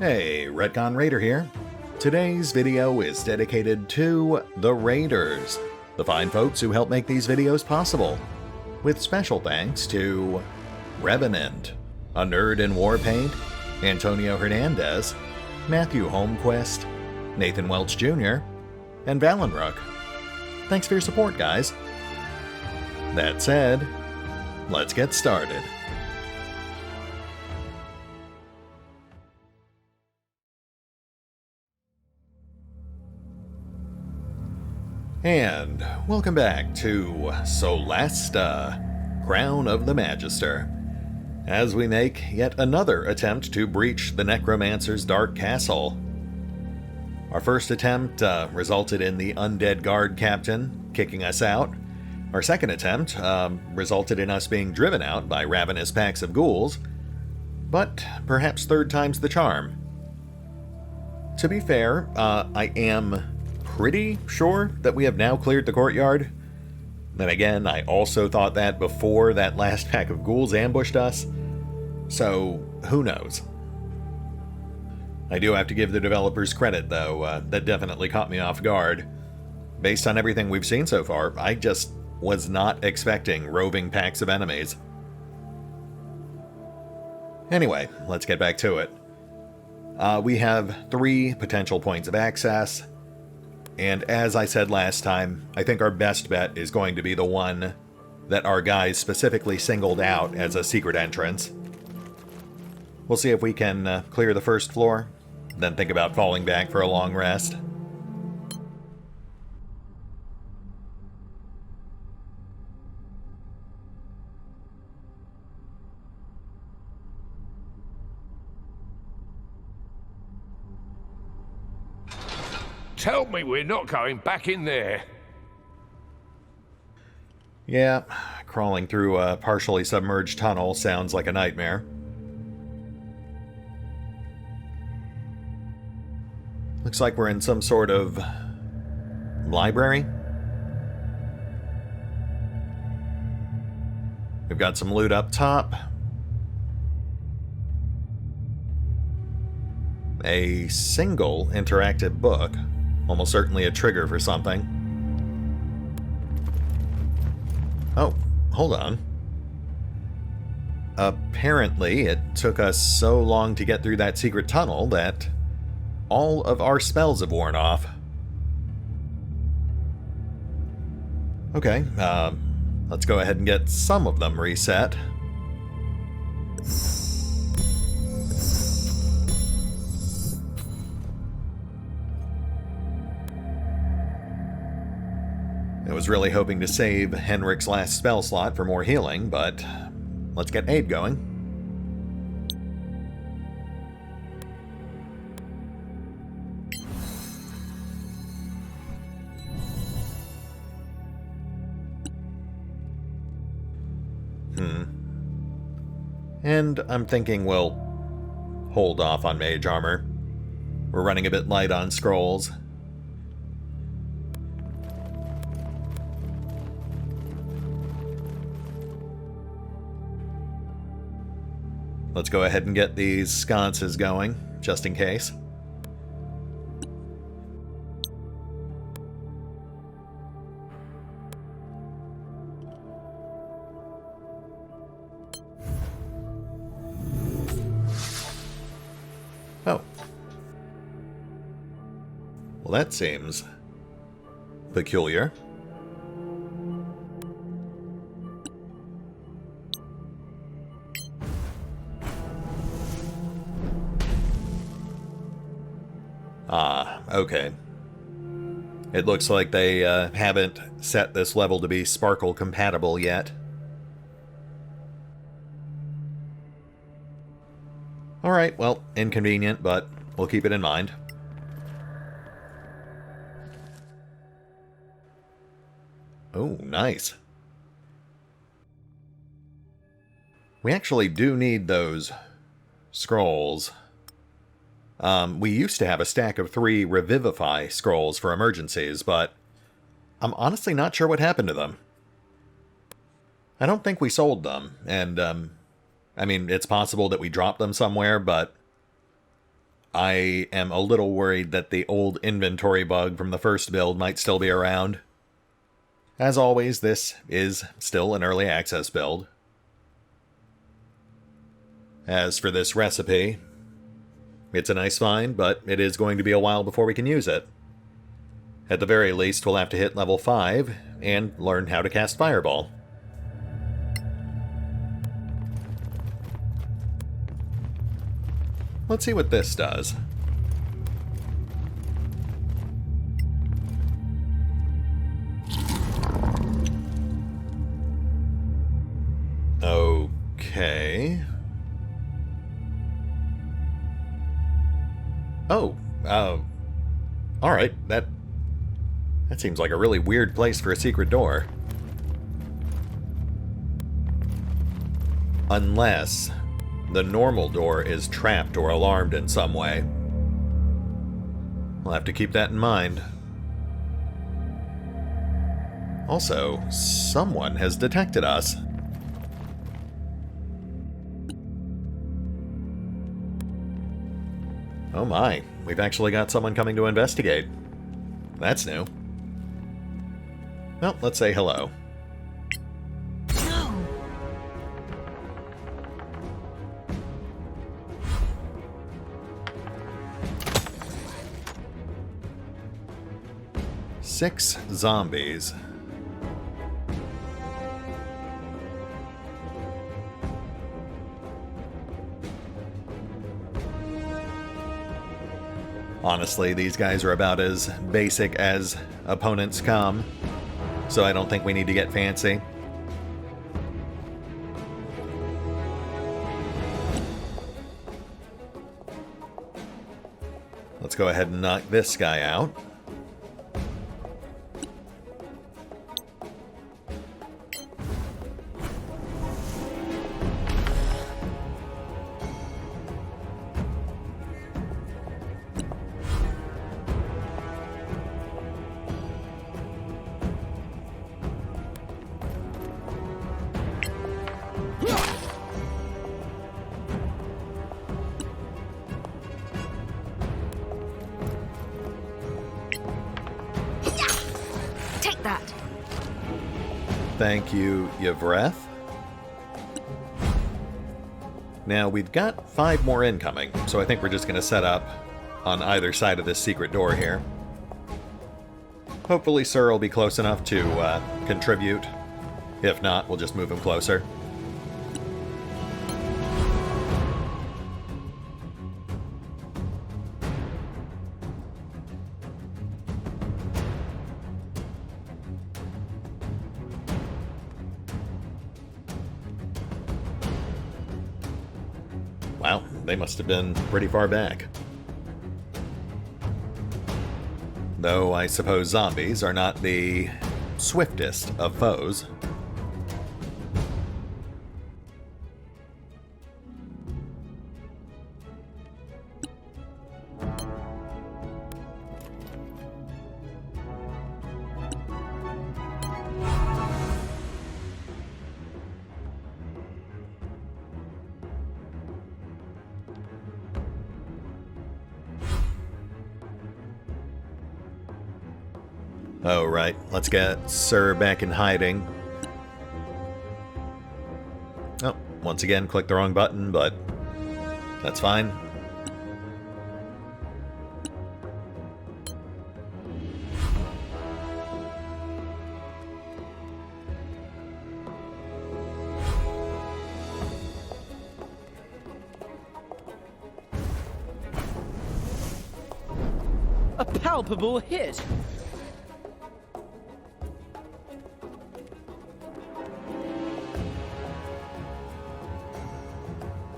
Hey, RetconRaider here. Today's video is dedicated to the Raiders, the fine folks who help make these videos possible, with special thanks to Revenant, Anerdinwarpaint, Antonio Hernandez, Matthew Holmquist, Nathan Welch Jr., and Valinrook. Thanks for your support, guys. That said, let's get started. And welcome back to Solasta, Crown of the Magister, as we make yet another attempt to breach the necromancer's dark castle. Our first attempt resulted in the undead guard captain kicking us out. Our second attempt resulted in us being driven out by ravenous packs of ghouls, but perhaps third time's the charm. To be fair, I am pretty sure that we have now cleared the courtyard. Then again, I also thought that before that last pack of ghouls ambushed us, so who knows. I do have to give the developers credit, though. That definitely caught me off guard. Based on everything we've seen so far, I just was not expecting roving packs of enemies. Anyway, let's get back to it. We have 3 potential points of access. And as I said last time, I think our best bet is going to be the one that our guys specifically singled out as a secret entrance. We'll see if we can clear the first floor, then think about falling back for a long rest. Tell me we're not going back in there. Yeah, crawling through a partially submerged tunnel sounds like a nightmare. Looks like we're in some sort of library. We've got some loot up top. A single interactive book. Almost certainly a trigger for something. Oh, hold on. Apparently, it took us so long to get through that secret tunnel that all of our spells have worn off. Okay, let's go ahead and get some of them reset. I was really hoping to save Henrik's last spell slot for more healing, but let's get aid going. And I'm thinking we'll hold off on mage armor. We're running a bit light on scrolls. Let's go ahead and get these sconces going, just in case. Oh. Well, that seems peculiar. Okay. It looks like they haven't set this level to be Sparkle compatible yet. Alright, well, inconvenient, but we'll keep it in mind. Oh, nice. We actually do need those scrolls. We used to have a stack of 3 Revivify scrolls for emergencies, but I'm honestly not sure what happened to them. I don't think we sold them, and, I mean, it's possible that we dropped them somewhere, but I am a little worried that the old inventory bug from the first build might still be around. As always, this is still an early access build. As for this recipe, it's a nice find, but it is going to be a while before we can use it. At the very least, we'll have to hit level 5 and learn how to cast Fireball. Let's see what this does. Okay. Oh, alright, that seems like a really weird place for a secret door. Unless the normal door is trapped or alarmed in some way. We'll have to keep that in mind. Also, someone has detected us. Oh my, we've actually got someone coming to investigate. That's new. Well, let's say hello. Six zombies. Honestly, these guys are about as basic as opponents come, so I don't think we need to get fancy. Let's go ahead and knock this guy out. Thank you, Yvreth. Now, we've got 5 more incoming, so I think we're just going to set up on either side of this secret door here. Hopefully Sir will be close enough to contribute. If not, we'll just move him closer. Wow, they must have been pretty far back. Though I suppose zombies are not the swiftest of foes. Oh, right. Let's get Sir back in hiding. Oh, once again, clicked the wrong button, but that's fine. A palpable hit!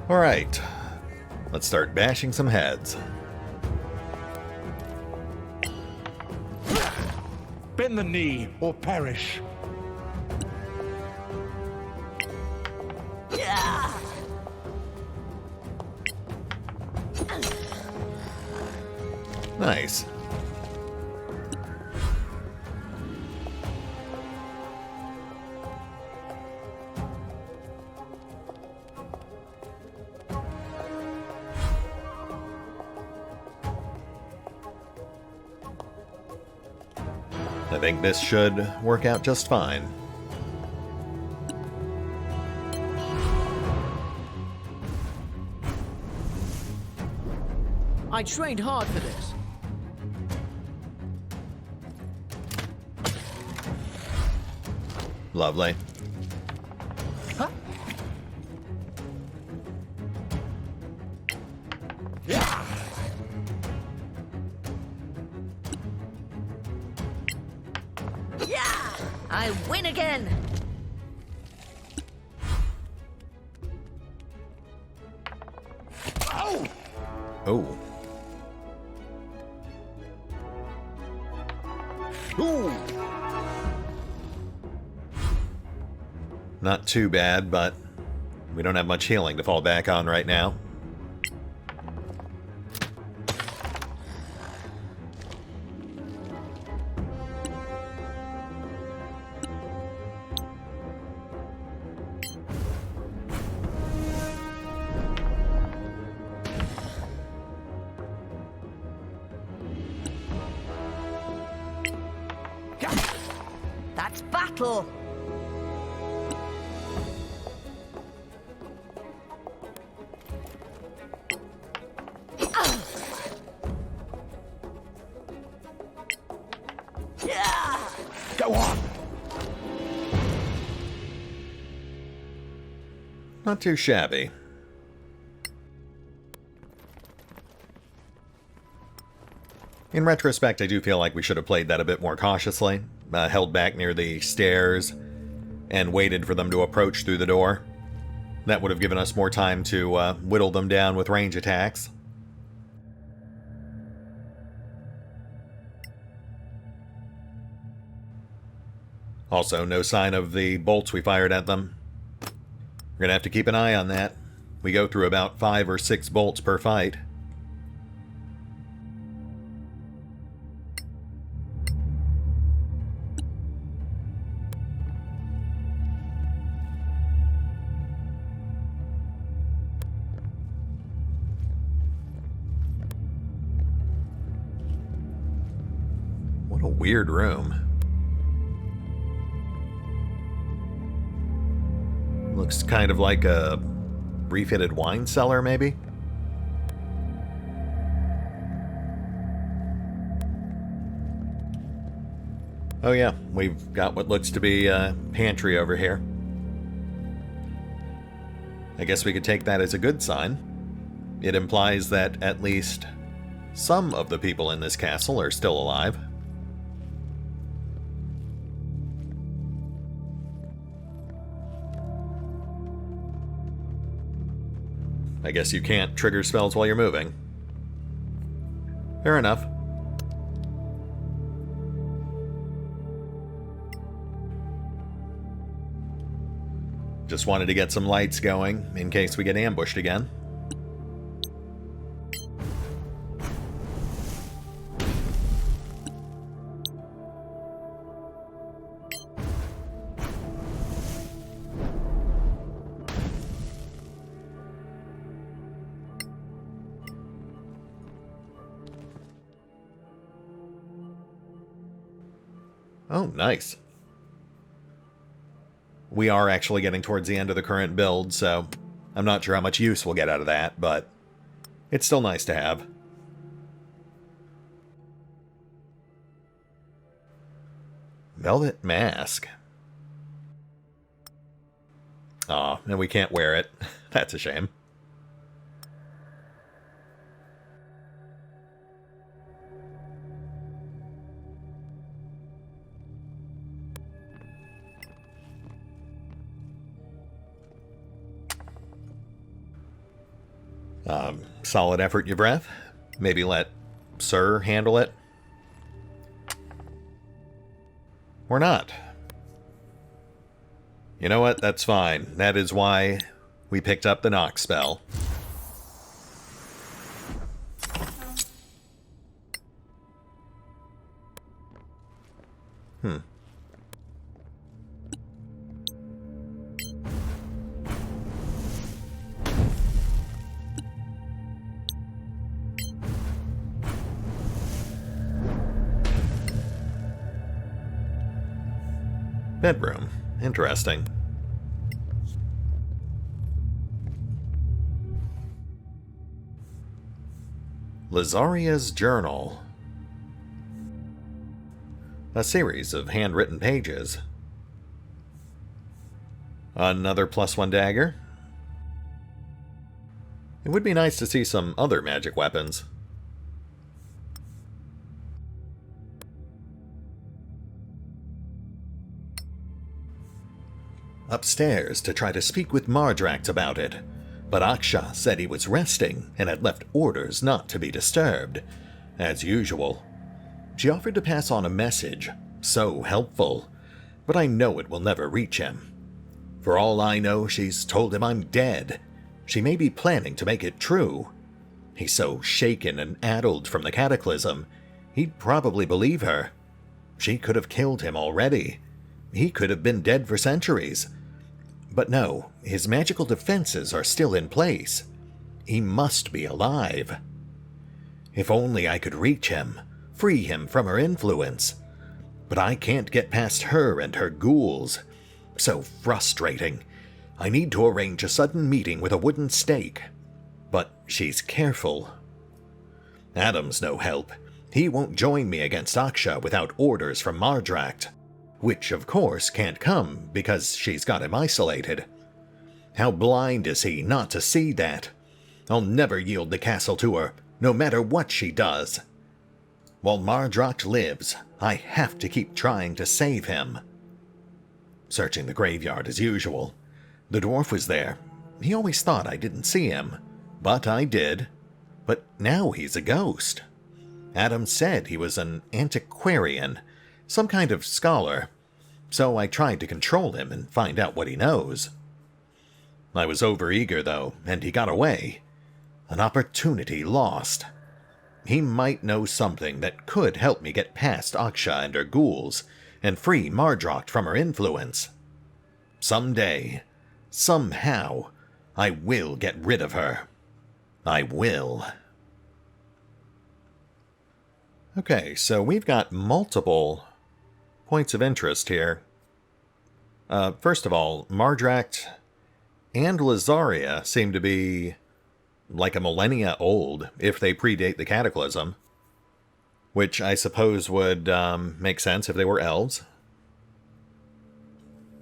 Alright, let's start bashing some heads. Bend the knee or perish. Nice. I think this should work out just fine. I trained hard for this. Lovely. Huh? Yeah! I win again! Oh! Oh. Ooh! Not too bad, but we don't have much healing to fall back on right now. That's battle! Go on! Not too shabby. In retrospect, I do feel like we should have played that a bit more cautiously, held back near the stairs, and waited for them to approach through the door. That would have given us more time to whittle them down with range attacks. Also, no sign of the bolts we fired at them. We're gonna have to keep an eye on that. We go through about 5 or 6 bolts per fight. What a weird room. Looks kind of like a refitted wine cellar, maybe? Oh yeah, we've got what looks to be a pantry over here. I guess we could take that as a good sign. It implies that at least some of the people in this castle are still alive. I guess you can't trigger spells while you're moving. Fair enough. Just wanted to get some lights going in case we get ambushed again. Oh, nice. We are actually getting towards the end of the current build, so I'm not sure how much use we'll get out of that, but it's still nice to have. Velvet mask. Aw, and we can't wear it. That's a shame. Solid effort, your breath. Maybe let Sir handle it. Or not. You know what? That's fine. That is why we picked up the knock spell. bedroom. Interesting. Lazaria's Journal. A series of handwritten pages. Another +1 dagger. It would be nice to see some other magic weapons. Upstairs to try to speak with Mardrakt about it, but Aksha said he was resting and had left orders not to be disturbed, as usual. She offered to pass on a message, so helpful, but I know it will never reach him. For all I know, she's told him I'm dead. She may be planning to make it true. He's so shaken and addled from the cataclysm, he'd probably believe her. She could have killed him already. He could have been dead for centuries. But no, his magical defenses are still in place. He must be alive. If only I could reach him, free him from her influence. But I can't get past her and her ghouls. So frustrating. I need to arrange a sudden meeting with a wooden stake. But she's careful. Adam's no help. He won't join me against Aksha without orders from Mardrakt. Which, of course, can't come because she's got him isolated. How blind is he not to see that? I'll never yield the castle to her, no matter what she does. While Mardrakt lives, I have to keep trying to save him. Searching the graveyard as usual. The dwarf was there. He always thought I didn't see him, but I did. But now he's a ghost. Adam said he was an antiquarian, some kind of scholar, so I tried to control him and find out what he knows. I was overeager, though, and he got away. An opportunity lost. He might know something that could help me get past Aksha and her ghouls, and free Mardrakt from her influence. Someday, somehow, I will get rid of her. I will. Okay, so we've got multiple points of interest here. First of all, Mardrakt and Lazaria seem to be like a millennia old if they predate the Cataclysm, which I suppose would make sense if they were elves.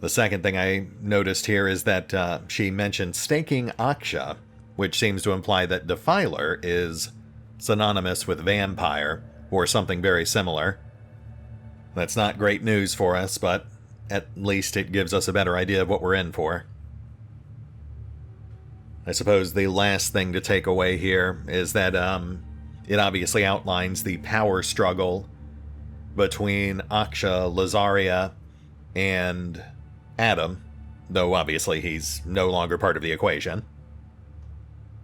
The second thing I noticed here is that she mentioned staking Aksha, which seems to imply that Defiler is synonymous with vampire, or something very similar. That's not great news for us, but at least it gives us a better idea of what we're in for. I suppose the last thing to take away here is that it obviously outlines the power struggle between Aksha, Lazaria, and Adam, though obviously he's no longer part of the equation.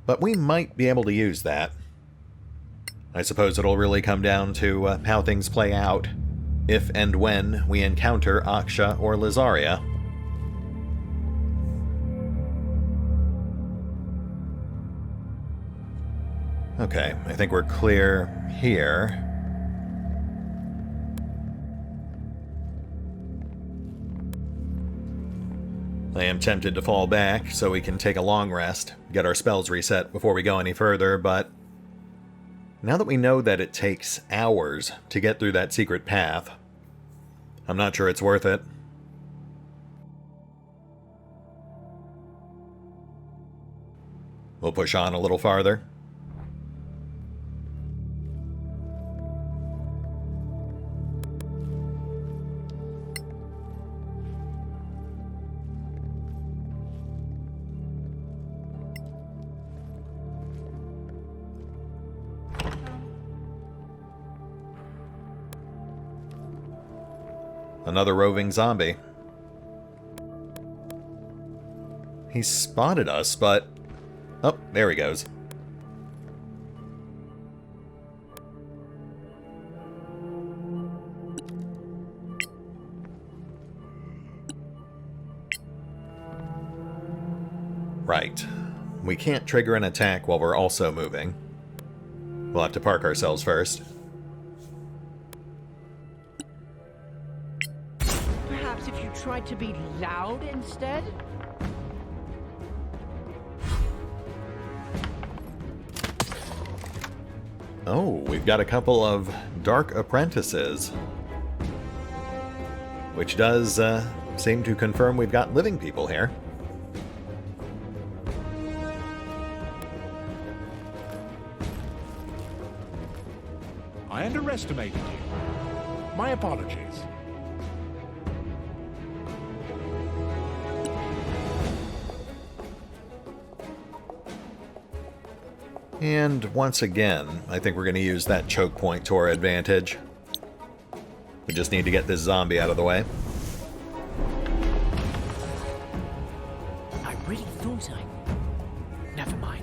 But we might be able to use that. I suppose it'll really come down to how things play out, if and when we encounter Aksha or Lazaria. Okay, I think we're clear here. I am tempted to fall back so we can take a long rest, get our spells reset before we go any further, but now that we know that it takes hours to get through that secret path, I'm not sure it's worth it. We'll push on a little farther. Another roving zombie. He spotted us, but... oh, there he goes. Right. We can't trigger an attack while we're also moving. We'll have to park ourselves first. try to be loud instead? Oh, we've got a couple of dark apprentices. Which does seem to confirm we've got living people here. I underestimated you. My apologies. And once again, I think we're going to use that choke point to our advantage. We just need to get this zombie out of the way. I really thought I... Never mind.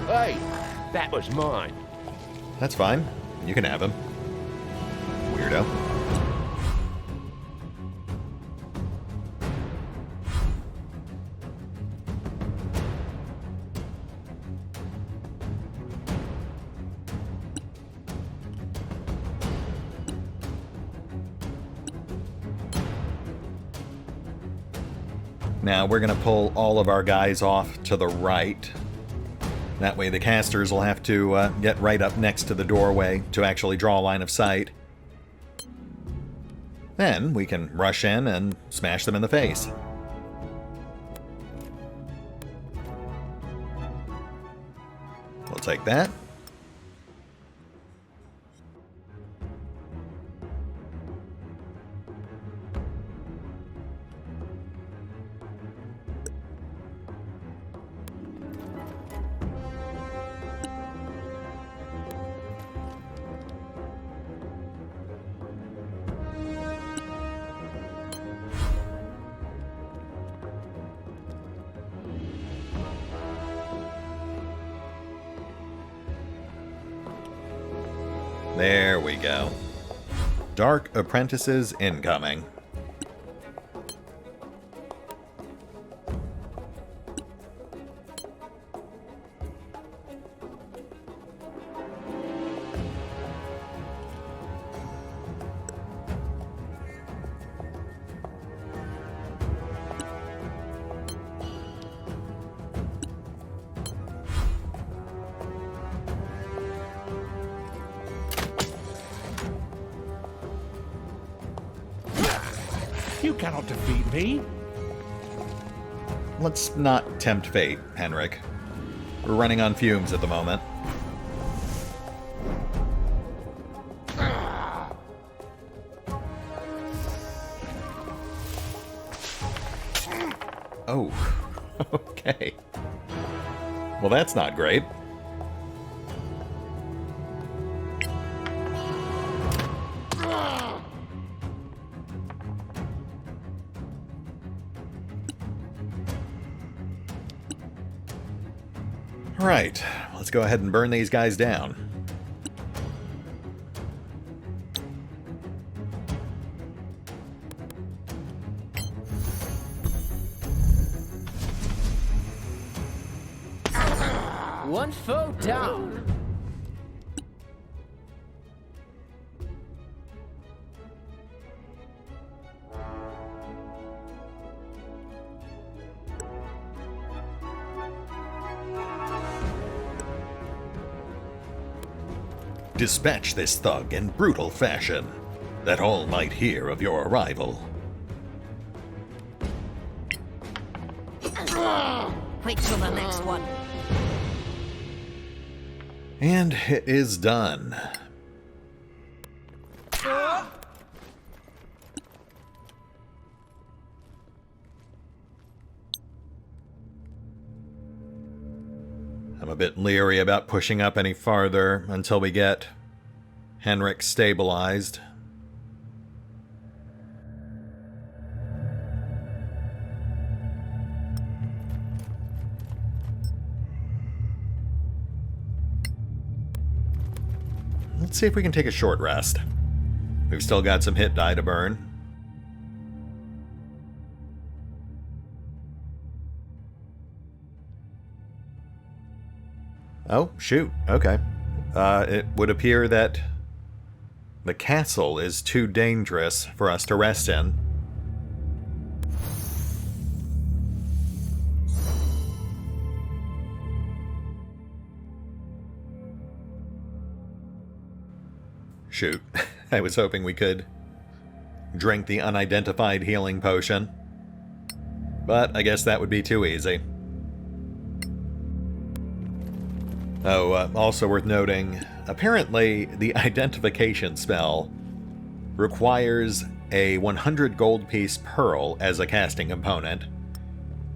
Hey, that was mine. That's fine. You can have him. Weirdo. Now we're going to pull all of our guys off to the right. That way the casters will have to get right up next to the doorway to actually draw a line of sight. Then we can rush in and smash them in the face. We'll take that. There we go. Dark apprentices incoming. You cannot defeat me. Let's not tempt fate, Henrik. We're running on fumes at the moment. Oh, okay. Well, that's not great. Right, let's go ahead and burn these guys down. One foe down. Dispatch this thug in brutal fashion, that all might hear of your arrival. Wait till the next one. And it is done. I'm a bit leery about pushing up any farther until we get Henrik stabilized. Let's see if we can take a short rest. We've still got some hit die to burn. Oh, shoot. Okay. It would appear that the castle is too dangerous for us to rest in. Shoot. I was hoping we could drink the unidentified healing potion. But I guess that would be too easy. Oh, also worth noting, apparently the identification spell requires a 100 gold piece pearl as a casting component,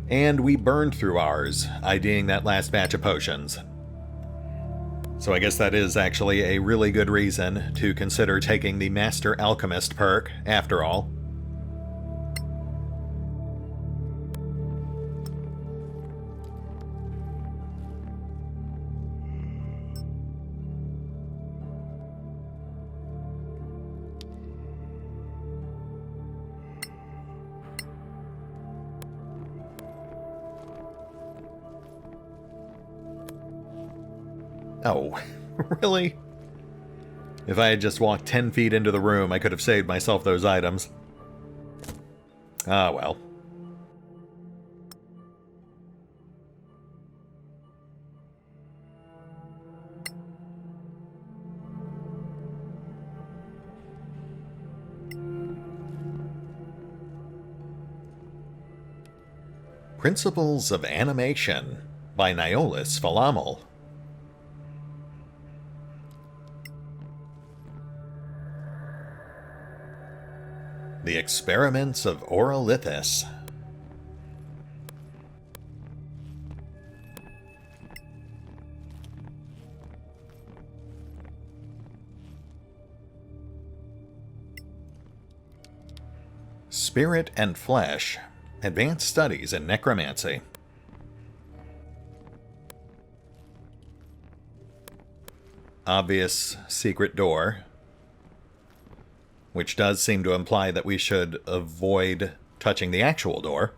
and we burned through ours, IDing that last batch of potions. So I guess that is actually a really good reason to consider taking the Master Alchemist perk, after all. Oh, really? If I had just walked 10 feet into the room, I could have saved myself those items. Ah, well. Principles of Animation by Niolis Falamel. The Experiments of Oralithus. Spirit and Flesh. Advanced Studies in Necromancy. Obvious secret door, which does seem to imply that we should avoid touching the actual door.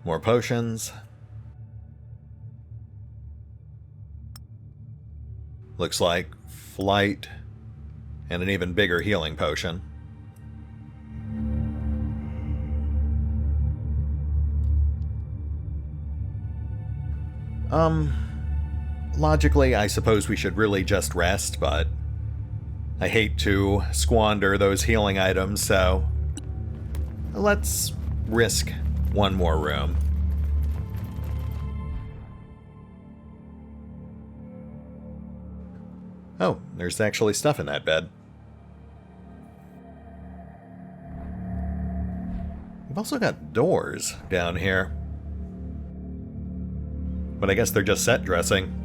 More potions. Looks like flight and an even bigger healing potion. Logically, I suppose we should really just rest, but I hate to squander those healing items, so let's risk one more room. Oh, there's actually stuff in that bed. We've also got doors down here. But I guess they're just set dressing.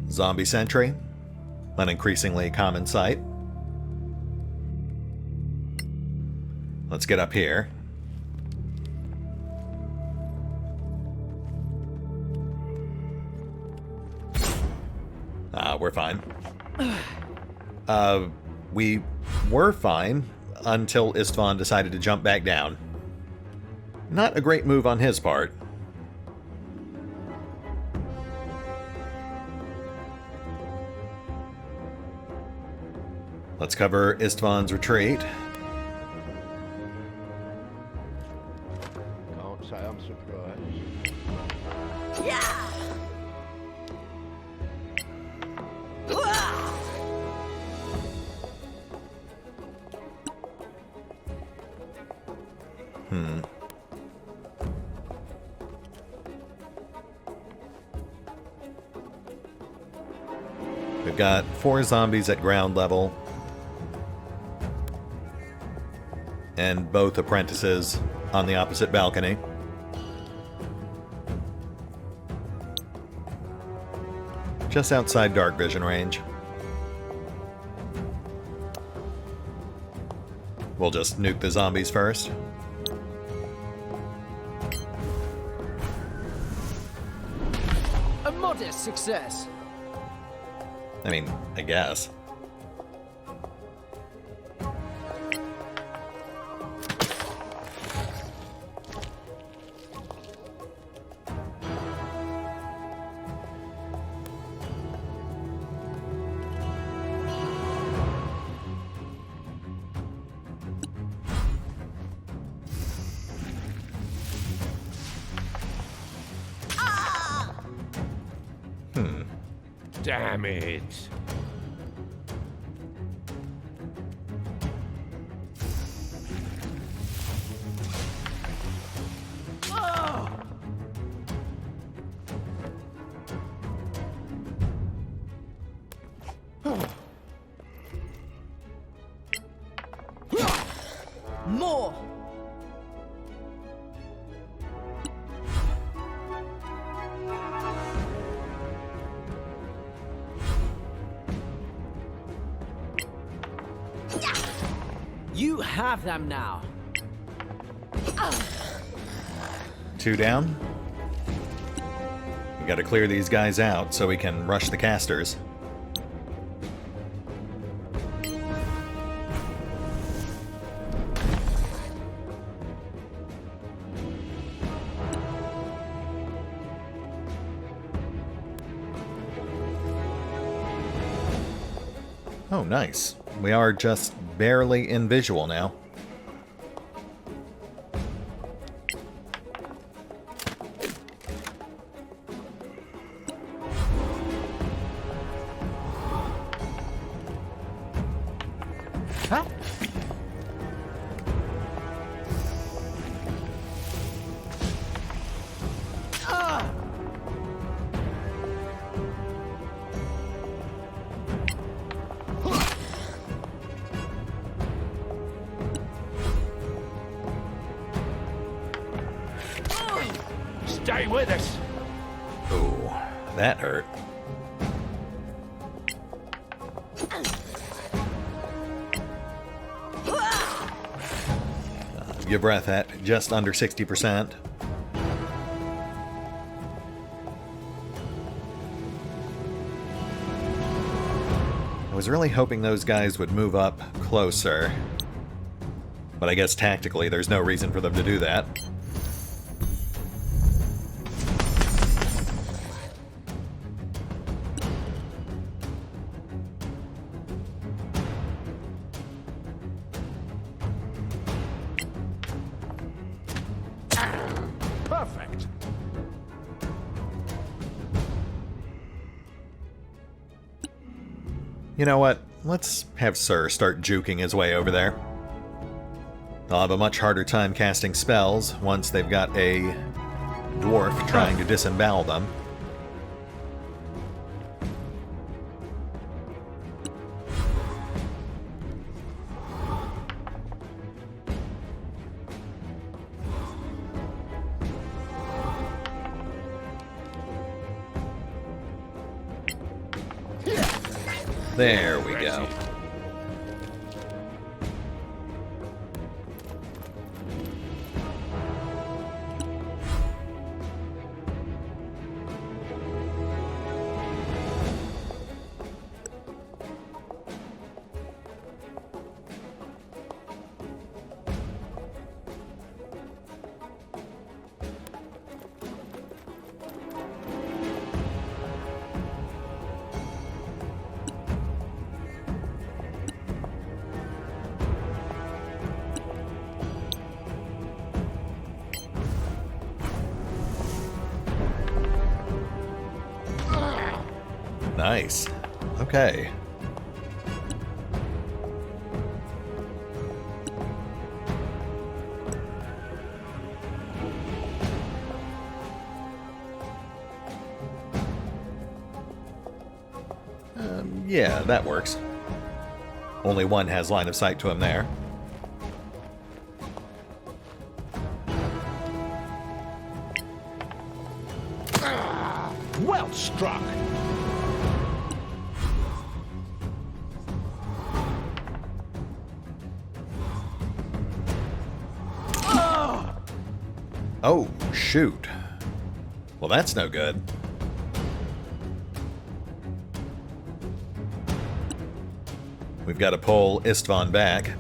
Zombie sentry, an increasingly common sight. Let's get up here. We're fine. We were fine until Istvan decided to jump back down. Not a great move on his part. Let's cover Istvan's retreat. Can't say I'm surprised. We've got 4 zombies at ground level. And both apprentices on the opposite balcony. Just outside dark vision range. We'll just nuke the zombies first. A modest success. I mean, I guess. Damn it. More. You have them now. 2 down. We gotta clear these guys out so we can rush the casters. Oh, nice. We are just barely in visual now. Huh? Stay with us. Ooh, that hurt. Your breath at just under 60%. I was really hoping those guys would move up closer. But I guess tactically there's no reason for them to do that. Perfect. You know what? Let's have Sir start juking his way over there. They'll have a much harder time casting spells once they've got a dwarf trying to disembowel them. There we go. Nice. Okay. Yeah, that works. Only one has line of sight to him there. Well struck. Oh, shoot. Well, that's no good. We've got to pull Istvan back.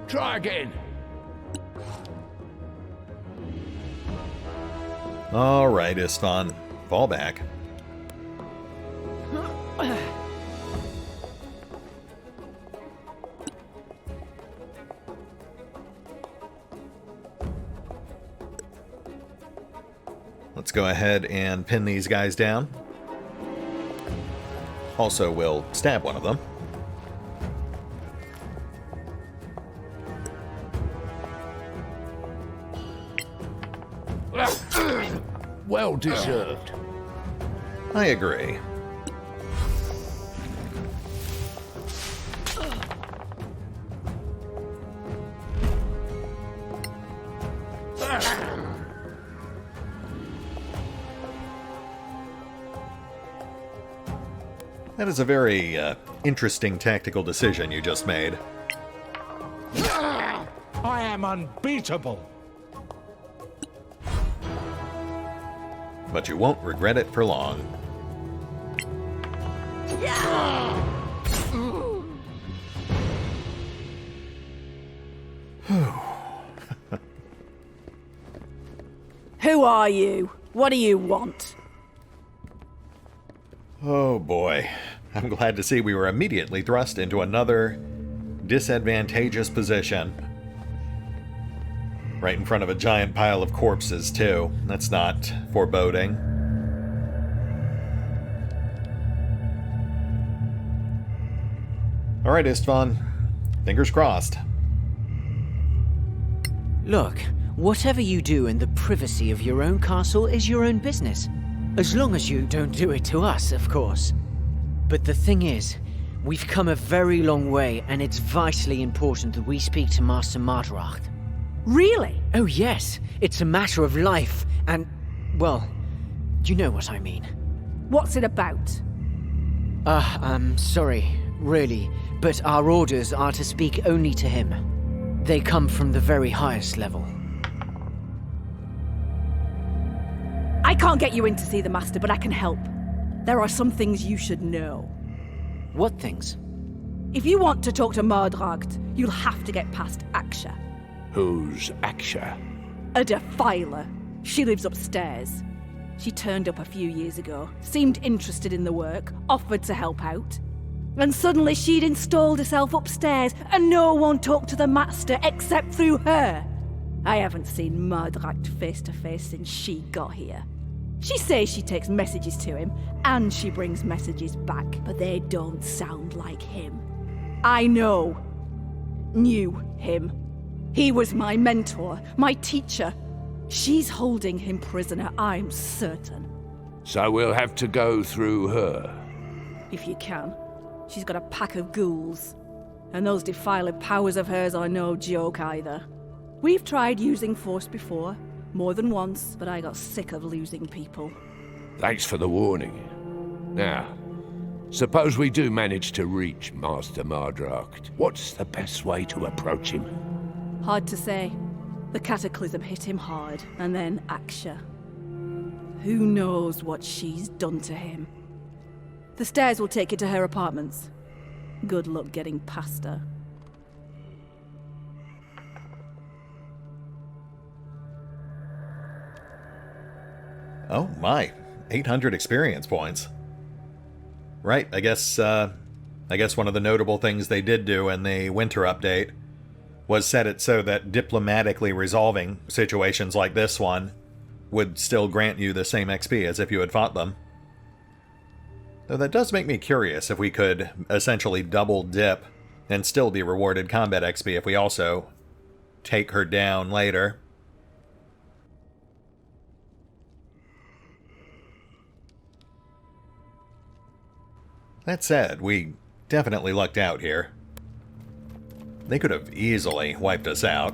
Try again. All right, Istvan. Fall back. Let's go ahead and pin these guys down. Also, we'll stab one of them. Well deserved. I agree. That is a very interesting tactical decision you just made. I am unbeatable. But you won't regret it for long. Who are you? What do you want? Oh boy. I'm glad to see we were immediately thrust into another disadvantageous position. Right in front of a giant pile of corpses, too. That's not foreboding. Alright, Istvan. Fingers crossed. Look, whatever you do in the privacy of your own castle is your own business. As long as you don't do it to us, of course. But the thing is, we've come a very long way, and it's vitally important that we speak to Master Mardracht. Really? Oh yes, it's a matter of life, and, well, you know what I mean. What's it about? I'm sorry, really, but our orders are to speak only to him. They come from the very highest level. I can't get you in to see the Master, but I can help. There are some things you should know. What things? If you want to talk to Mardracht, you'll have to get past Aksha. Who's Aksha? A defiler. She lives upstairs. She turned up a few years ago, seemed interested in the work, offered to help out. And suddenly she'd installed herself upstairs, and no one talked to the Master except through her. I haven't seen Mardracht face to face since she got here. She says she takes messages to him, and she brings messages back, but they don't sound like him. I know. Knew him. He was my mentor, my teacher. She's holding him prisoner, I'm certain. So we'll have to go through her. If you can. She's got a pack of ghouls. And those defiling powers of hers are no joke either. We've tried using force before, more than once, but I got sick of losing people. Thanks for the warning. Now, suppose we do manage to reach Master Mardracht. What's the best way to approach him? Hard to say. The cataclysm hit him hard, and then Aksha. Who knows what she's done to him? The stairs will take you to her apartments. Good luck getting past her. Oh my, 800 experience points. Right, I guess one of the notable things they did do in the winter update was set it so that diplomatically resolving situations like this one would still grant you the same XP as if you had fought them. Though that does make me curious if we could essentially double dip and still be rewarded combat XP if we also take her down later. That said, we definitely lucked out here. They could have easily wiped us out.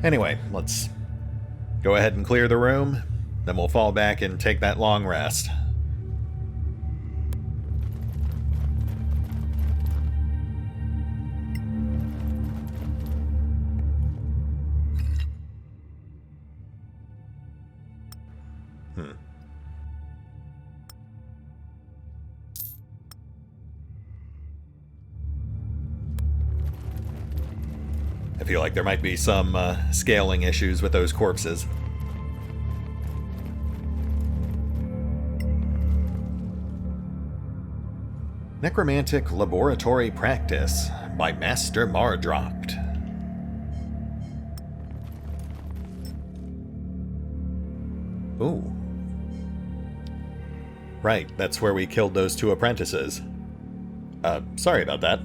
Anyway, let's go ahead and clear the room, then we'll fall back and take that long rest. I feel like there might be some scaling issues with those corpses. Necromantic Laboratory Practice by Master Mardrocked. Ooh. Right, that's where we killed those 2 apprentices. Sorry about that.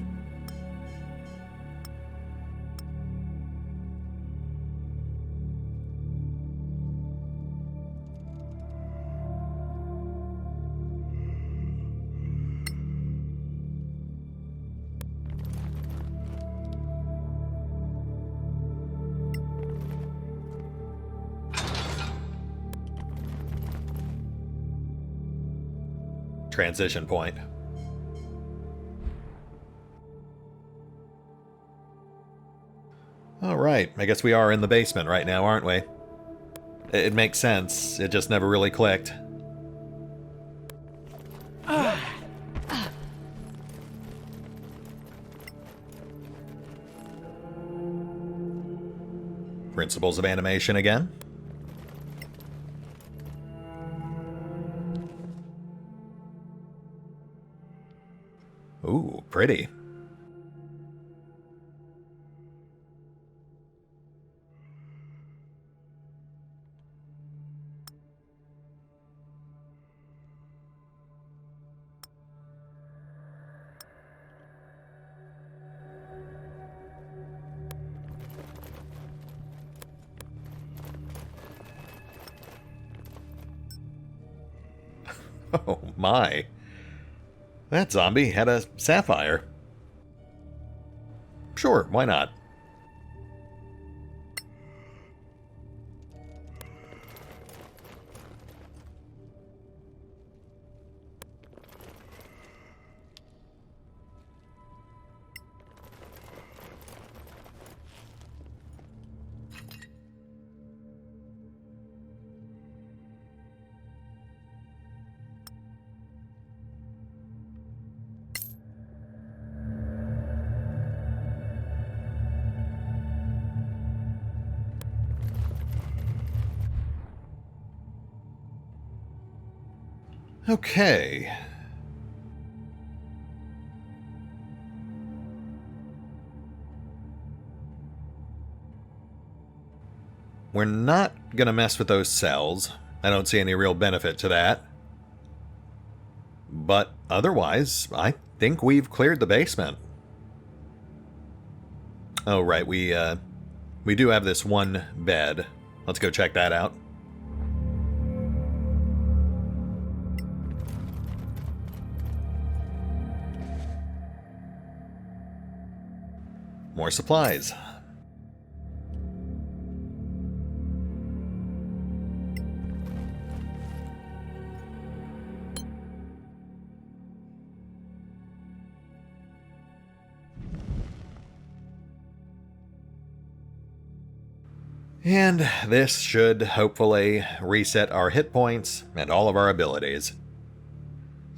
Transition point. Alright, I guess we are in the basement right now, aren't we? It makes sense, it just never really clicked. Principles of animation again. Ooh, pretty. Oh my. That zombie had a sapphire. Sure, why not? Okay. We're not gonna mess with those cells. I don't see any real benefit to that. But otherwise, I think we've cleared the basement. Oh, right, we do have this one bed. Let's go check that out. More supplies. And this should hopefully reset our hit points and all of our abilities.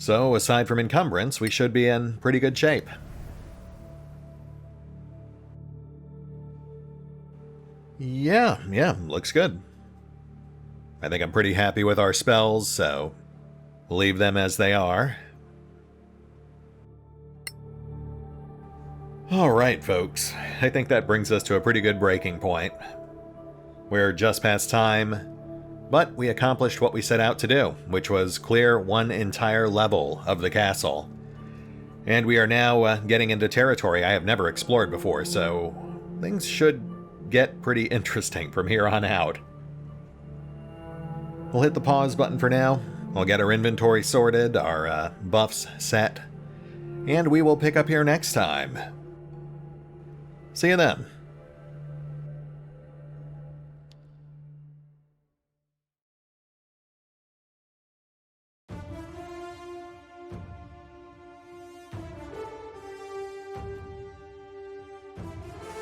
So, aside from encumbrance, we should be in pretty good shape. Yeah, looks good. I think I'm pretty happy with our spells, so we'll leave them as they are. Alright, folks. I think that brings us to a pretty good breaking point. We're just past time, but we accomplished what we set out to do, which was clear one entire level of the castle. And we are now getting into territory I have never explored before, so things should get pretty interesting from here on out. We'll hit the pause button for now. We'll get our inventory sorted, our buffs set, and we will pick up here next time. See you then.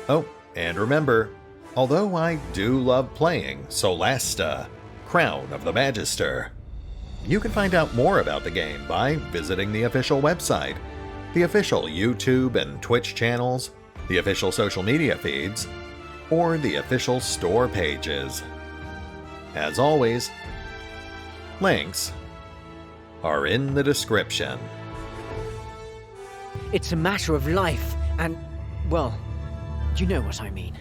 Oh, and remember, although I do love playing Solasta, Crown of the Magister, you can find out more about the game by visiting the official website, the official YouTube and Twitch channels, the official social media feeds, or the official store pages. As always, links are in the description. It's a matter of life and, well, you know what I mean.